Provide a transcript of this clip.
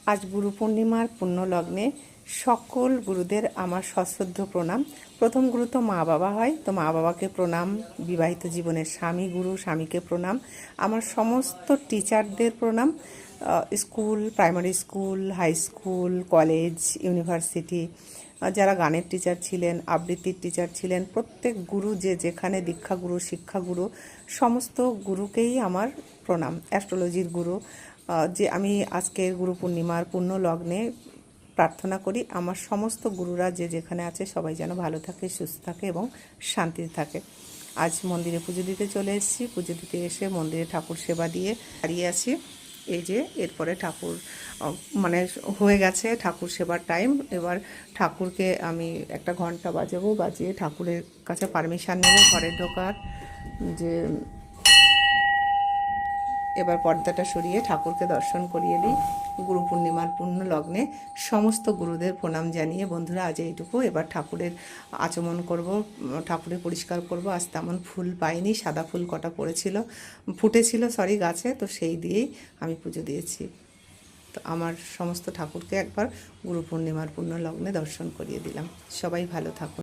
আজ গুরু পূর্ণিমার পুণ্য লগ্নে সকল গুরুদের আমার সশ্রদ্ধ প্রণাম। প্রথম গুরু তো মা বাবা হয়, তো মা বাবাকে প্রণাম। বিবাহিত জীবনের স্বামী গুরু, স্বামীকে প্রণাম। আমার সমস্ত টিচারদের প্রণাম। School, primary school, high school, college, university, যারা গানের টিচার ছিলেন, আবৃত্তির টিচার ছিলেন, প্রত্যেক গুরু যে যেখানে দীক্ষাগুরু, শিক্ষাগুরু, সমস্ত গুরুকেই আমার প্রণাম। অ্যাস্ট্রোলজির গুরু, যে আমি আজকের গুরু পূর্ণিমার পুণ্য লগ্নে প্রার্থনা করি আমার সমস্ত গুরুরা যে যেখানে আছে সবাই যেন ভালো থাকে, সুস্থ থাকে এবং শান্তিতে থাকে। আজ মন্দিরে পুজো দিতে চলে এসেছি। পুজো দিতে এসে মন্দিরে ঠাকুর সেবা দিয়ে দাঁড়িয়ে আছি। এই যে এরপরে ঠাকুর মানে হয়ে গেছে ঠাকুর সেবার টাইম। এবার ঠাকুরকে আমি একটা ঘন্টা বাজাবো, বাজিয়ে ঠাকুরের কাছে পারমিশন নেব ঘরে ঢোকার। যে এবার পর্দাটা সরিয়ে ঠাকুরকে দর্শন করিয়ে দিই। গুরু পূর্ণিমার পূর্ণ লগ্নে সমস্ত গুরুদের প্রণাম জানিয়ে বন্ধুরা আজ এইটুকু। এবার ঠাকুরের আচমন করব, ঠাকুরের পরিষ্কার করব। আজ তেমন ফুল পাইনি, সাদা ফুল কটা পড়েছিল, ফুটেছিল সরি গাছে, তো সেই দিয়েই আমি পুজো দিয়েছি। তো আমার সমস্ত ঠাকুরকে একবার গুরু পূর্ণিমার পূর্ণ লগ্নে দর্শন করিয়ে দিলাম। সবাই ভালো থাকুন।